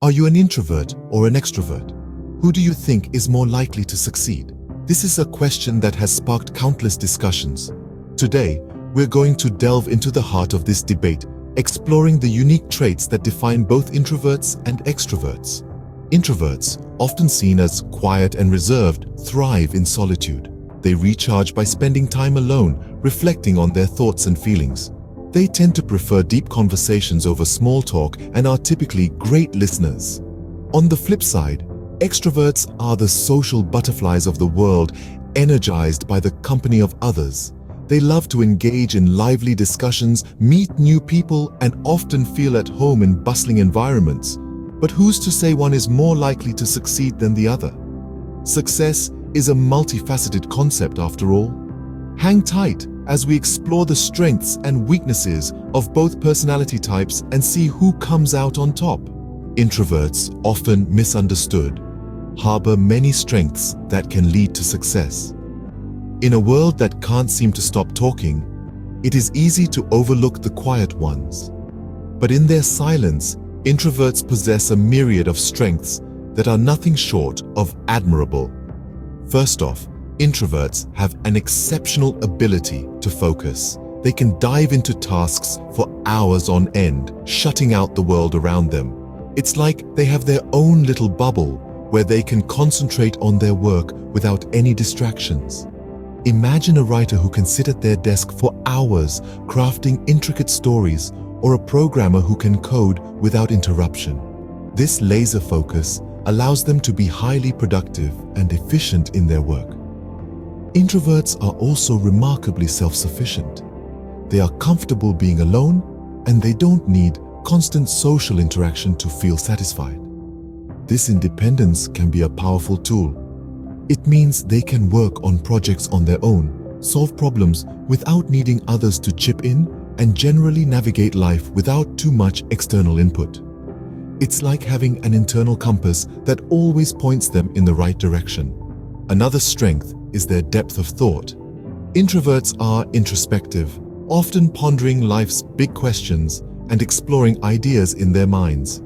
Are you an introvert or an extrovert? Who do you think is more likely to succeed? This is a question that has sparked countless discussions. Today, we're going to delve into the heart of this debate, exploring the unique traits that define both introverts and extroverts. Introverts, often seen as quiet and reserved, thrive in solitude. They recharge by spending time alone, reflecting on their thoughts and feelings. They tend to prefer deep conversations over small talk and are typically great listeners. On the flip side, extroverts are the social butterflies of the world, energized by the company of others. They love to engage in lively discussions, meet new people, and often feel at home in bustling environments. But who's to say one is more likely to succeed than the other? Success is a multifaceted concept after all. Hang tight as we explore the strengths and weaknesses of both personality types and see who comes out on top. Introverts, often misunderstood, harbor many strengths that can lead to success. In a world that can't seem to stop talking, it is easy to overlook the quiet ones. But in their silence, introverts possess a myriad of strengths that are nothing short of admirable. First off, introverts have an exceptional ability to focus. They can dive into tasks for hours on end, shutting out the world around them. It's like they have their own little bubble where they can concentrate on their work without any distractions. Imagine a writer who can sit at their desk for hours crafting intricate stories, or a programmer who can code without interruption. This laser focus allows them to be highly productive and efficient in their work. Introverts are also remarkably self-sufficient. They are comfortable being alone, and they don't need constant social interaction to feel satisfied. This independence can be a powerful tool. It means they can work on projects on their own, solve problems without needing others to chip in, and generally navigate life without too much external input. It's like having an internal compass that always points them in the right direction. Another strength is their depth of thought. Introverts are introspective, often pondering life's big questions and exploring ideas in their minds.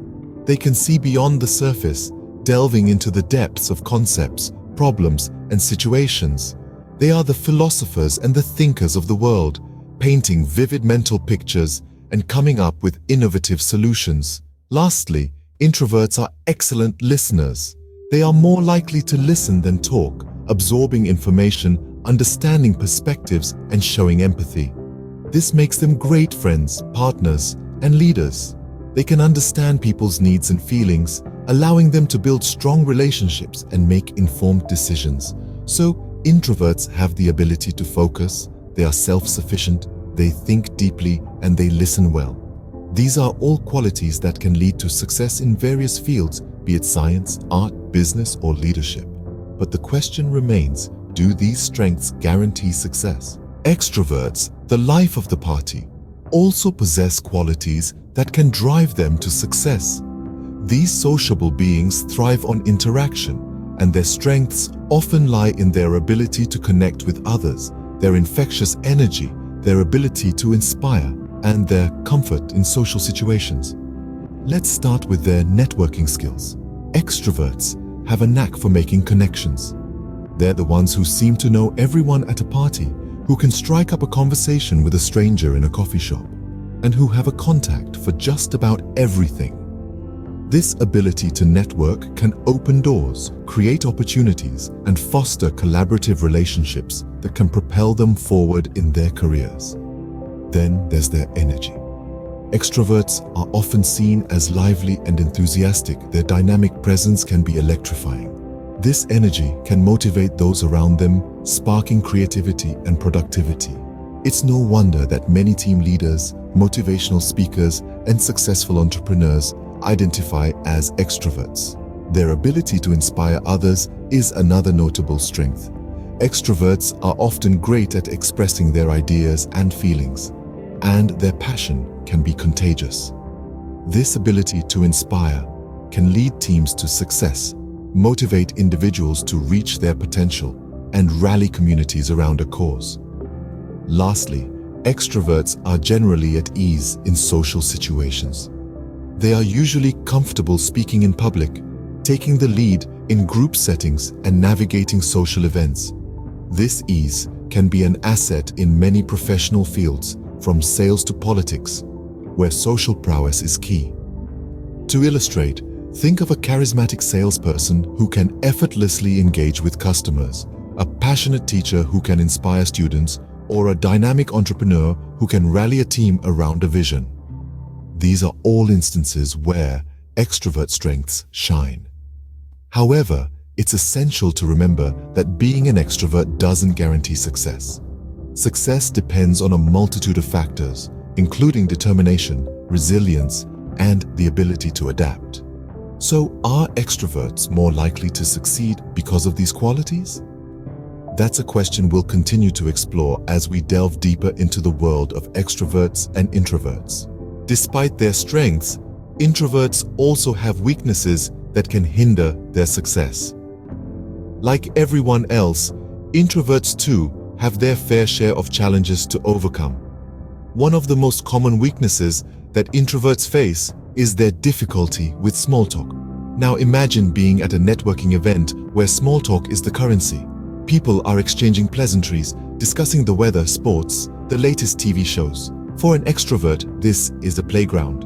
They can see beyond the surface, delving into the depths of concepts, problems, and situations. They are the philosophers and the thinkers of the world, painting vivid mental pictures and coming up with innovative solutions. Lastly, introverts are excellent listeners. They are more likely to listen than talk, absorbing information, understanding perspectives, and showing empathy. This makes them great friends, partners, and leaders. They can understand people's needs and feelings, allowing them to build strong relationships and make informed decisions. So, introverts have the ability to focus, they are self-sufficient, they think deeply, and they listen well. These are all qualities that can lead to success in various fields, be it science, art, business, or leadership. But the question remains, do these strengths guarantee success? Extroverts, the life of the party, also possess qualities that can drive them to success. These sociable beings thrive on interaction, and their strengths often lie in their ability to connect with others, their infectious energy, their ability to inspire, and their comfort in social situations. Let's start with their networking skills. Extroverts have a knack for making connections. They're the ones who seem to know everyone at a party, who can strike up a conversation with a stranger in a coffee shop, and who have a contact for just about everything. This ability to network can open doors, create opportunities, and foster collaborative relationships that can propel them forward in their careers. Then there's their energy. Extroverts are often seen as lively and enthusiastic. Their dynamic presence can be electrifying. This energy can motivate those around them, sparking creativity and productivity. It's no wonder that many team leaders, motivational speakers, and successful entrepreneurs identify as extroverts. Their ability to inspire others is another notable strength. Extroverts are often great at expressing their ideas and feelings, and their passion can be contagious. This ability to inspire can lead teams to success, motivate individuals to reach their potential, and rally communities around a cause. Lastly, extroverts are generally at ease in social situations. They are usually comfortable speaking in public, taking the lead in group settings and navigating social events. This ease can be an asset in many professional fields, from sales to politics, where social prowess is key. To illustrate, think of a charismatic salesperson who can effortlessly engage with customers, a passionate teacher who can inspire students, or a dynamic entrepreneur who can rally a team around a vision. These are all instances where extrovert strengths shine. However, it's essential to remember that being an extrovert doesn't guarantee success. Success depends on a multitude of factors, including determination, resilience, and the ability to adapt. So, are extroverts more likely to succeed because of these qualities? That's a question we'll continue to explore as we delve deeper into the world of extroverts and introverts. Despite their strengths, introverts also have weaknesses that can hinder their success. Like everyone else, introverts too have their fair share of challenges to overcome. One of the most common weaknesses that introverts face is their difficulty with small talk. Now imagine being at a networking event where small talk is the currency. People are exchanging pleasantries, discussing the weather, sports, the latest TV shows. For an extrovert, this is a playground.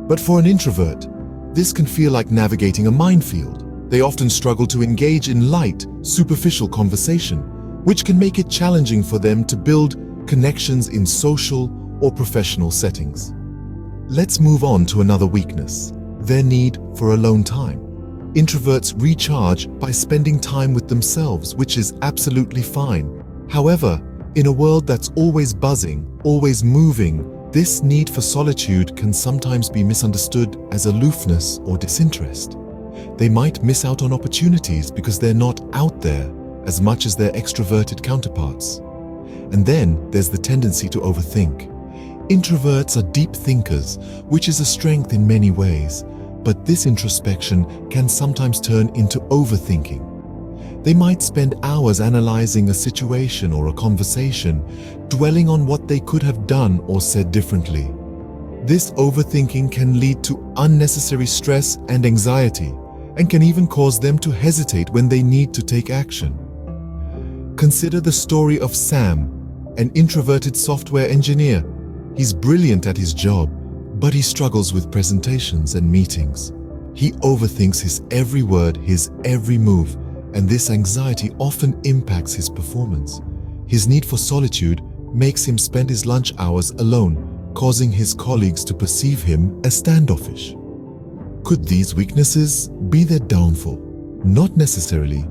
But for an introvert, this can feel like navigating a minefield. They often struggle to engage in light, superficial conversation, which can make it challenging for them to build connections in social or professional settings. Let's move on to another weakness, their need for alone time. Introverts recharge by spending time with themselves, which is absolutely fine. However, in a world that's always buzzing, always moving, this need for solitude can sometimes be misunderstood as aloofness or disinterest. They might miss out on opportunities because they're not out there as much as their extroverted counterparts. And then there's the tendency to overthink. Introverts are deep thinkers, which is a strength in many ways, but this introspection can sometimes turn into overthinking. They might spend hours analyzing a situation or a conversation, dwelling on what they could have done or said differently. This overthinking can lead to unnecessary stress and anxiety, and can even cause them to hesitate when they need to take action. Consider the story of Sam, an introverted software engineer. He's brilliant at his job, but he struggles with presentations and meetings. He overthinks his every word, his every move, and this anxiety often impacts his performance. His need for solitude makes him spend his lunch hours alone, causing his colleagues to perceive him as standoffish. Could these weaknesses be their downfall? Not necessarily,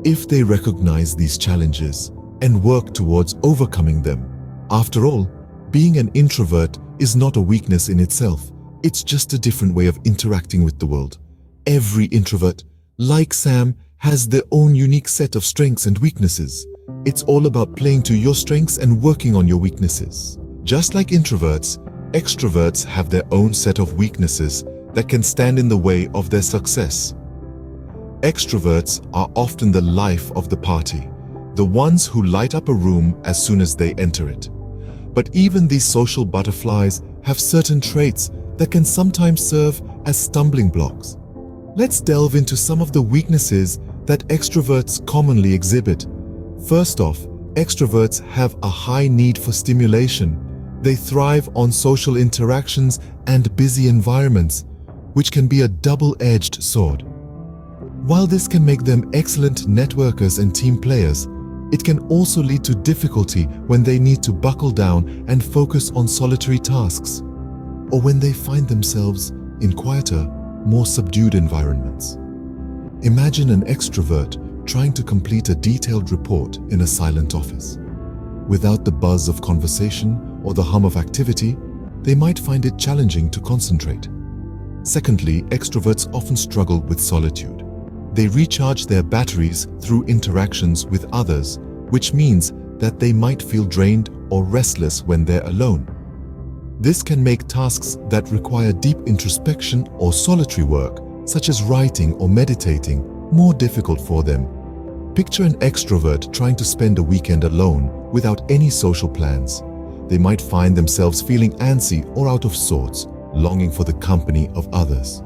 if they recognize these challenges and work towards overcoming them. After all, being an introvert is not a weakness in itself. It's just a different way of interacting with the world. Every introvert, like Sam, has their own unique set of strengths and weaknesses. It's all about playing to your strengths and working on your weaknesses. Just like introverts, extroverts have their own set of weaknesses that can stand in the way of their success. Extroverts are often the life of the party, the ones who light up a room as soon as they enter it. But even these social butterflies have certain traits that can sometimes serve as stumbling blocks. Let's delve into some of the weaknesses that extroverts commonly exhibit. First off, extroverts have a high need for stimulation. They thrive on social interactions and busy environments, which can be a double-edged sword. While this can make them excellent networkers and team players, it can also lead to difficulty when they need to buckle down and focus on solitary tasks, or when they find themselves in quieter, more subdued environments. Imagine an extrovert trying to complete a detailed report in a silent office. Without the buzz of conversation or the hum of activity, they might find it challenging to concentrate. Secondly, extroverts often struggle with solitude. They recharge their batteries through interactions with others, which means that they might feel drained or restless when they're alone. This can make tasks that require deep introspection or solitary work, such as writing or meditating, more difficult for them. Picture an extrovert trying to spend a weekend alone without any social plans. They might find themselves feeling antsy or out of sorts, longing for the company of others.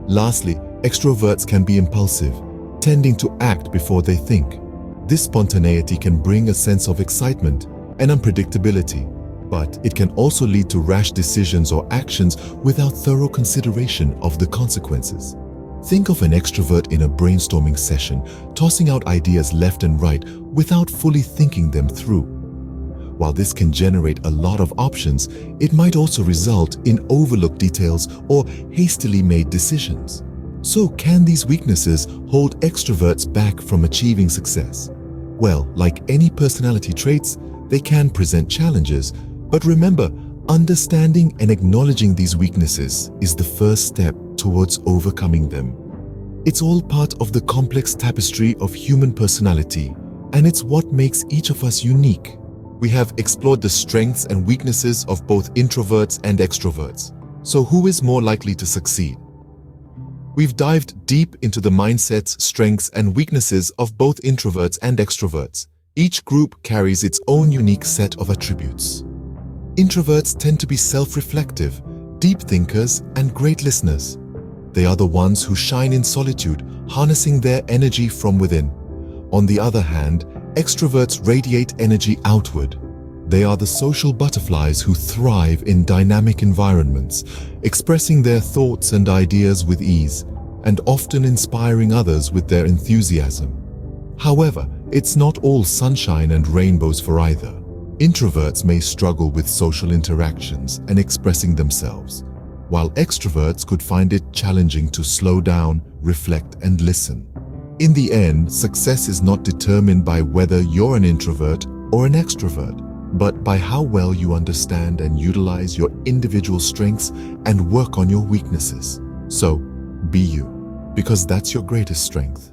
Lastly, extroverts can be impulsive, tending to act before they think. This spontaneity can bring a sense of excitement and unpredictability, but it can also lead to rash decisions or actions without thorough consideration of the consequences. Think of an extrovert in a brainstorming session, tossing out ideas left and right without fully thinking them through. While this can generate a lot of options, it might also result in overlooked details or hastily made decisions. So, can these weaknesses hold extroverts back from achieving success? Well, like any personality traits, they can present challenges, but remember, understanding and acknowledging these weaknesses is the first step towards overcoming them. It's all part of the complex tapestry of human personality, and it's what makes each of us unique. We have explored the strengths and weaknesses of both introverts and extroverts. So who is more likely to succeed? We've dived deep into the mindsets, strengths, and weaknesses of both introverts and extroverts. Each group carries its own unique set of attributes. Introverts tend to be self-reflective, deep thinkers, and great listeners. They are the ones who shine in solitude, harnessing their energy from within. On the other hand, extroverts radiate energy outward. They are the social butterflies who thrive in dynamic environments, expressing their thoughts and ideas with ease, and often inspiring others with their enthusiasm. However, it's not all sunshine and rainbows for either. Introverts may struggle with social interactions and expressing themselves, while extroverts could find it challenging to slow down, reflect, and listen. In the end, success is not determined by whether you're an introvert or an extrovert, but by how well you understand and utilize your individual strengths and work on your weaknesses. So, be you, because that's your greatest strength.